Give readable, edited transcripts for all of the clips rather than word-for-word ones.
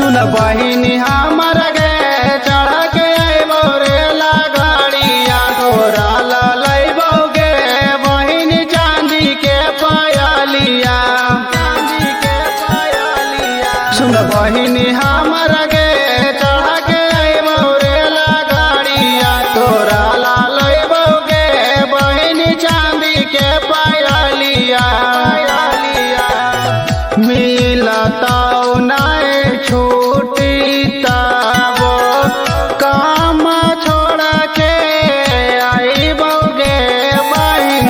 सुन बहिनी हमर गे चढ़ के अइबो रे लगड़िया तोरा लइबो गे बहिनी चांदी के पायलिया सुन बहिनी हमर गे चढ़ के अइबो रे लगड़िया तोरा लइबो गे बहिनी चांदी के पायलिया मिलता नहीं छूटी तबो काम छोड़ के अइबो गे बहिन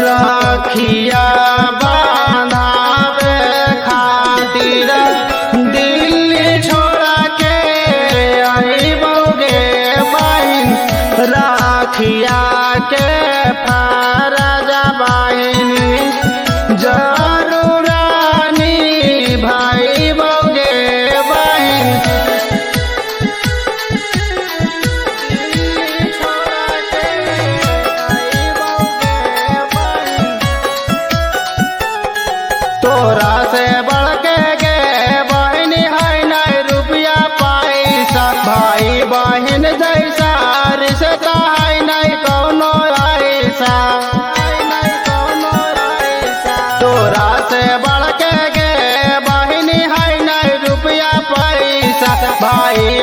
राखिया बांधावे खातिर दिल्ली छोड़ के अइबो गे बहिन राखिया के फरज बहिनी जरूरानी भाई बोगे बहिन तोरा से बढ़ के गे बहिन है नहीं रुपया पैसा भाई बहिन जैसा रिश्ता है नहीं कौनो ऐसा तोरा से बढ़ के गे बहिन है नहीं रुपया पैसा भाई